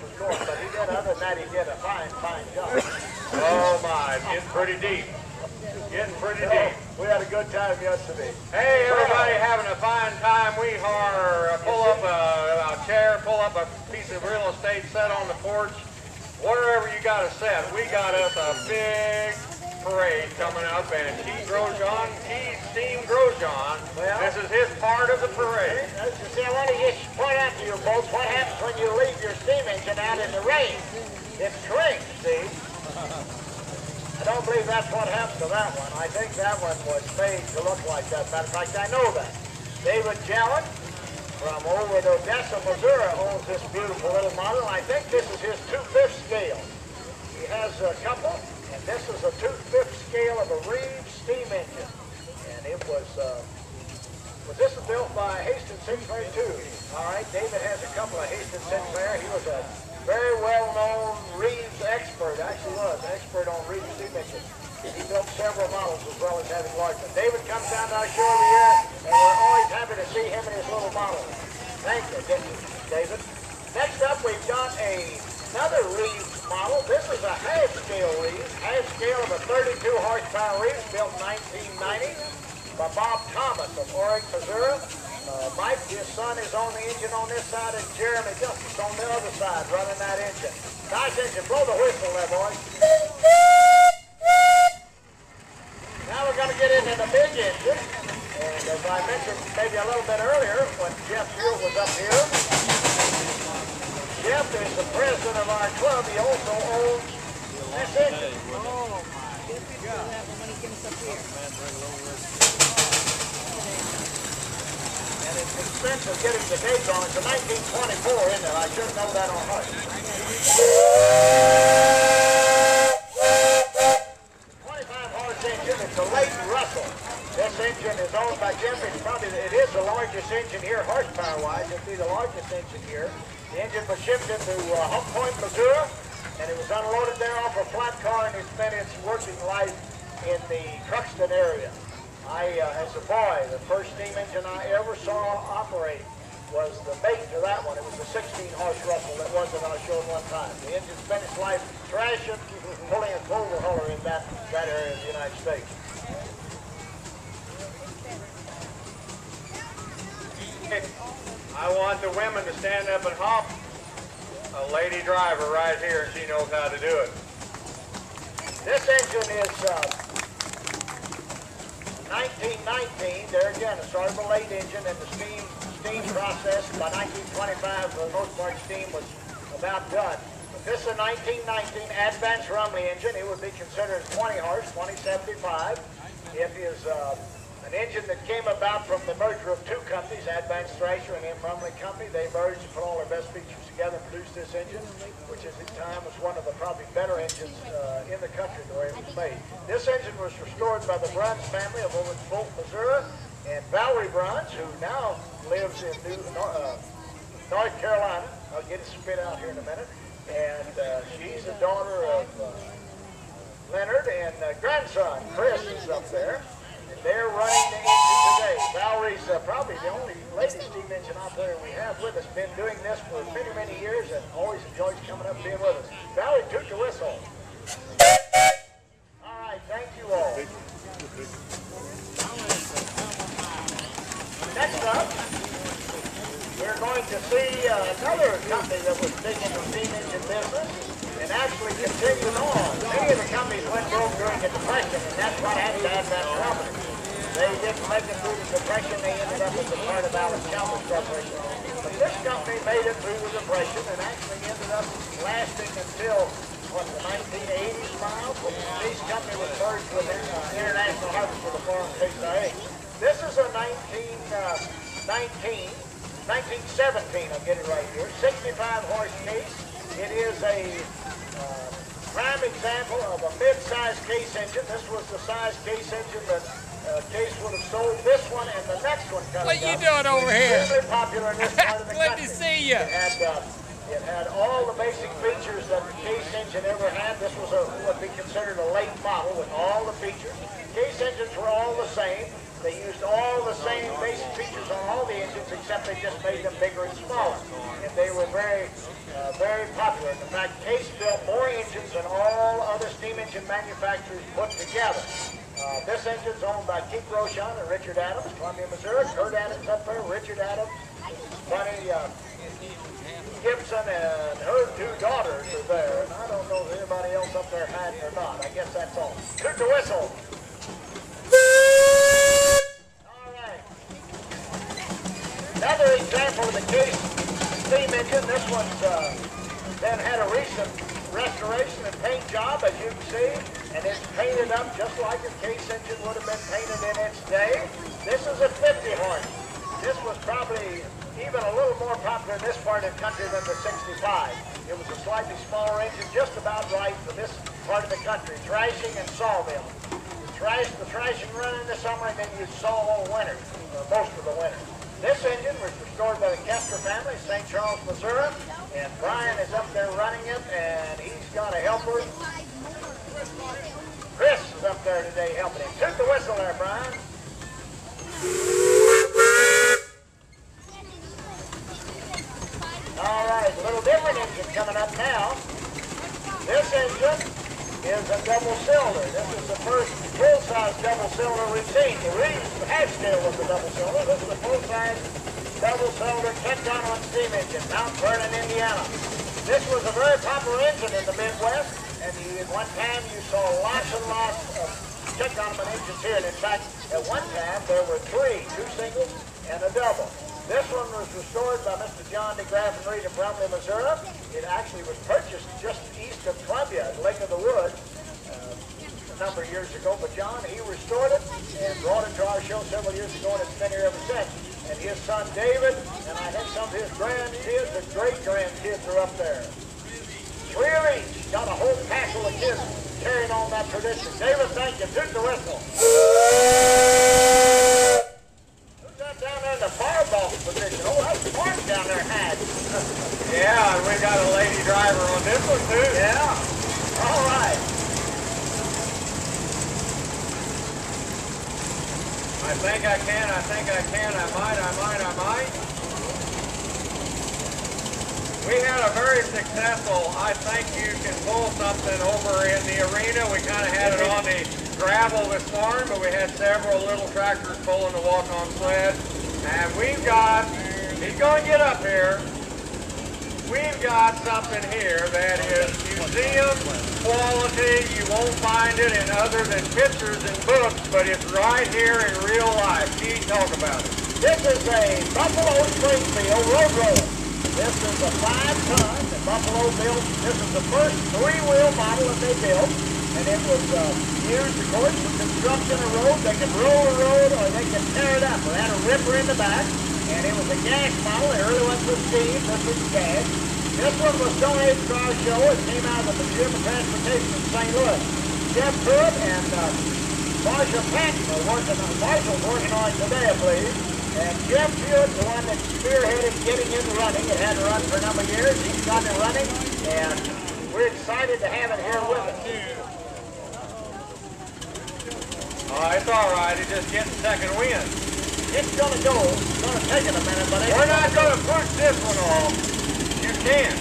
was going, but he did, other than that, he did a fine job. Oh my, it's getting pretty deep. Getting pretty deep. We had a good time yesterday. Hey, everybody having a fine time. We are pull up a chair, pull up a piece of real estate, set on the porch. Wherever you got to set, we got us a big parade coming up, and Keith Steam Grosjean, this is his part of the parade. See, I want to just point out to you folks what happens when you leave your steam engine out in the rain. It shrinks, see? I don't believe that's what happened to that one. I think that one was made to look like that. Matter of fact, I know that. David Jallett from over in Odessa, Missouri owns this beautiful little model. I think this is his 2/5 scale. He has a couple, and this is a 2/5 scale of a Reeves steam engine. And it was this was built by Hastings Sinclair too. All right, David has a couple of Hastings Sinclair. He was a very well-known Reeves expert, actually was, expert on Reeves steam engines. He built several models as well as having large ones. David comes down to our show every year, and we're always happy to see him and his little model. Thank you, David. Next up, we've got another Reeves model. This is a half-scale Reeves, half-scale of a 32 horsepower Reeves, built in 1990 by Bob Thomas of Oric, Missouri. Mike, his son, is on the engine on this side, and Jeremy Justice on the other side running that engine. Nice engine. Blow the whistle there, boys. Now we're going to get into the big engine. And as I mentioned maybe a little bit earlier, when Jeff Field was up here, Jeff is the president of our club. He also owns this engine. Oh, my God. When he comes up here. And it's expensive getting the dates on. It's a 1924, isn't it? I should know that on heart. 25-horse engine. It's a Leighton Russell. This engine is owned by Jeff. It is the largest engine here, horsepower-wise. It'd be the largest engine here. The engine was shipped into Hump Point, Missouri, and it was unloaded there off a flat car, and it spent its working life in the Truxton area. As a boy, the first steam engine I ever saw operate was the mate to that one. It was a 16-horse Russell that was that I showed one time. The engine spent its life thrashing, pulling a overhauler in that area of the United States. I want the women to stand up and hop. A lady driver right here, and she knows how to do it. This engine is 1919. There again, a sort of a late engine, and the steam process by 1925, for the most part, steam was about done. But this is a 1919 Advance Rumley engine. It would be considered 20 horse, 2075. It is an engine that came about from the merger of two companies, Advance Thrasher and M. Rumley Company. They merged to put all their best features together and produce this engine, which at the time was one of the probably better engines in the country the way it was made. This engine was restored by the Bruns family of over in Fulton, Missouri, and Valerie Bruns, who now lives in North Carolina. I'll get it spit out here in a minute. And she's the daughter of Leonard, and grandson Chris is up there. They're running the engine today. Valerie's probably the only lady steam engine operator we have with us. Been doing this for many, many years and always enjoys coming up and being with us. Valerie, toot your whistle. All right, thank you all. Next up, we're going to see another company that was big in the steam engine business and actually continued on. Many of the companies went broke during the Depression, and that's what happened to Advance Company. They didn't make it through the Depression. They ended up as a part of Alice Chalmers Corporation. But this company made it through the Depression and actually ended up lasting until, what, the 1980s, Miles? When the East Company was merged with International Harvest for the Foreign Case I. This is a 1917, I'll get it right here, 65-horse case. It is a prime example of a mid-size case engine. This was the size case engine that Case would have sold. This one and the next one coming up. What you doing over here? Very popular in this part of the Glad country. to see you. It had all the basic features that the Case engine ever had. This was what would be considered a late model with all the features. Case engines were all the same. They used all the same basic features on all the engines, except they just made them bigger and smaller. And they were very popular In fact, Case built more engines than all other steam engine manufacturers put together. This engine's owned by Keith Rochon and Richard Adams, Columbia, Missouri. Kurt Adams up there, Richard Adams, Bunny Gibson, and her two daughters are there. And I don't know if anybody else up there had it or not. I guess that's all. Toot the whistle. All right. Another example of the Case steam engine. This one's then had a recent restoration and paint job, as you can see, and it's painted up just like a Case engine would have been painted in its day. This is a 50 horse. This was probably even a little more popular in this part of the country than the 65. It was a slightly smaller engine, just about right for this part of the country, thrashing and sawmill. The thrashing run in the summer, and then you saw all winter, most of the winter. This engine was restored by the Kester family, St. Charles, Missouri, and Brian is up there running it, and he's got a helper. Chris is up there today helping him. Toot the whistle there, Brian. All right, a little different engine coming up now. This engine is a double cylinder. This is the first full-size double cylinder we've seen. The Reeves Hatchtail was the double cylinder. This is a full-size double cylinder Tecton steam engine, Mount Vernon, Indiana. This was a very popular engine in the Midwest, and at one time you saw lots and lots of Tecton engines here. And in fact, at one time there were three, two singles and a double. This one was restored by Mr. John DeGraff and Reed of Brumley, Missouri. It actually was purchased just east of Columbia at Lake of the Woods a number of years ago. But John, he restored it and brought it to our show several years ago, and it's been here ever since. And his son David, and I think some of his grandkids and great-grandkids are up there. Three of each. Got a whole tackle of kids carrying on that tradition. David, thank you. Toot the whistle. Down there in the far box position. Oh, that's Mark down there had. Yeah, and we got a lady driver on this one too. Yeah. All right. I think I can, I might. We had a very successful, I think you can pull something over in the arena. We kind of had it on the gravel this morning, but we had several little tractors pulling the walk-on sled. And we've got, he's going to get up here, we've got something here that is museum quality. You won't find it in other than pictures and books, but it's right here in real life. Gee, talk about it. This is a Buffalo Springfield road roller. This is a 5-ton that Buffalo built. This is the first 3-wheel model that they built. And it was used, of course, for construction of road. They could roll a road or they could tear it up. It had a ripper in the back. And it was a gas model. The early ones were steam. This was gas. This one was donated to our show. It came out of the Museum of Transportation in St. Louis. Jeff Pruitt and Marshall Patton are working on, Marshall's working on it today, I believe. And Jeff Pruitt's the one that spearheaded getting it running. It had to run for a number of years. He's got it running. And we're excited to have it here with us. It's all right. It's just getting second wind. It's going to go. It's going to take it a minute, but we're not going to push this one off. You can't.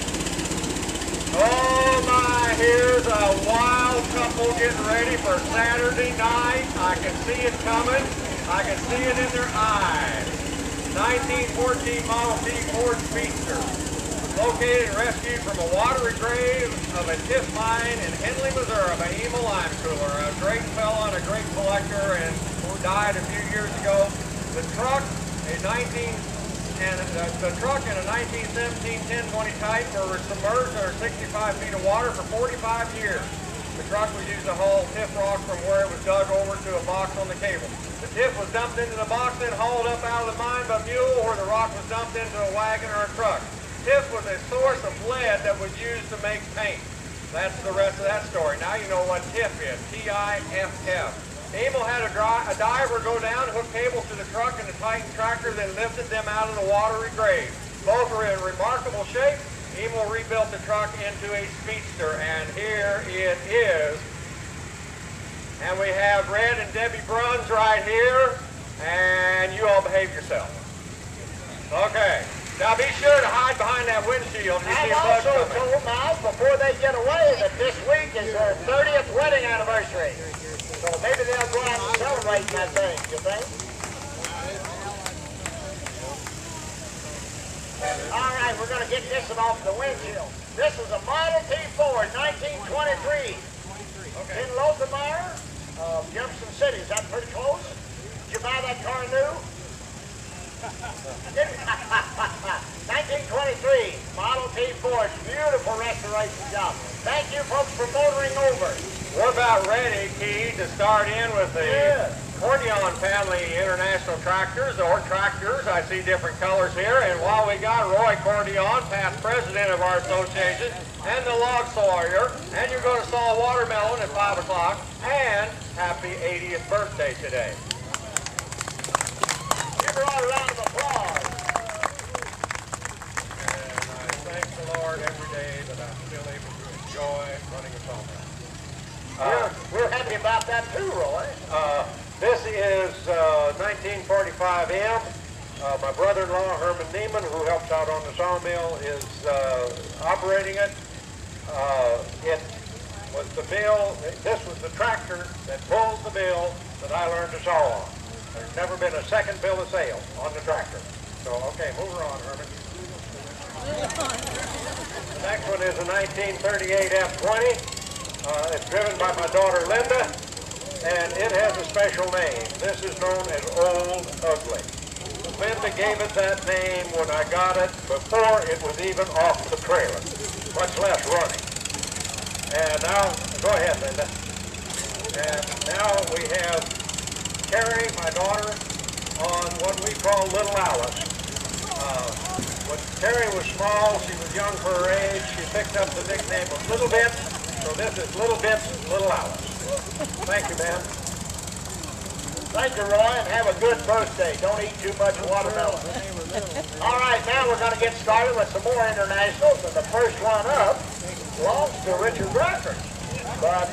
Oh my, here's a wild couple getting ready for Saturday night. I can see it coming. I can see it in their eyes. 1914 Model T Ford Speedster. Located and rescued from a watery grave of a tiff mine in Henley, Missouri by Emil Lime Cooler. A great fellow and a great collector, and who died a few years ago. The truck, a 1917 1020 Type were submerged under 65 feet of water for 45 years. The truck was used to haul tiff rock from where it was dug over to a box on the cable. The tiff was dumped into the box, then hauled up out of the mine by mule, or the rock was dumped into a wagon or a truck. Tiff was a source of lead that was used to make paint. That's the rest of that story. Now you know what tiff is, T-I-F-F. Emil had a diver go down, hook cables to the truck and the Titan tractor, then lifted them out of the watery grave. Both were in remarkable shape. Emil rebuilt the truck into a speedster, and here it is. And we have Red and Debbie Bruns right here, and you all behave yourself. Okay. Now be sure to hide behind that windshield. I've also told Miles before they get away that this week is their 30th wedding anniversary. So maybe they'll go out and celebrate that thing, you think? All right, we're going to get this one off the windshield. This is a Model T Ford, 1923. In Lothar, Jefferson City. Is that pretty close? Did you buy that car new? 1923 Model T Ford. Beautiful restoration job. Thank you, folks, for motoring over. We're about ready, Key, to start in with the Cordion family international tractors, or tractors. I see different colors here. And while we got Roy Cordion, past president of our association, and the log sawyer, and you're going to saw a watermelon at 5 o'clock, and happy 80th birthday today. Give her all a round of applause. And I thank the Lord every day that I'm still able to enjoy running a sawmill. We're happy about that too, Roy. This is 1945M. My brother-in-law, Herman Neiman, who helps out on the sawmill, is operating it. It was the mill, this was the tractor that pulled the mill that I learned to saw on. There's never been a second bill of sale on the tractor. So, okay, move her on, Herman. The next one is a 1938 F-20. It's driven by my daughter, Linda, and it has a special name. This is known as Old Ugly. Linda gave it that name when I got it before it was even off the trailer, much less running. And now, go ahead, Linda. And now we have Carrie, my daughter, on what we call Little Alice. When Carrie was small, she was young for her age, she picked up the nickname of Little Bit, so this is Little Bit's Little Alice. Thank you, man. Thank you, Roy, and have a good birthday. Don't eat too much watermelon. All right, now we're going to get started with some more internationals, and the first one up belongs to Richard Brackers. But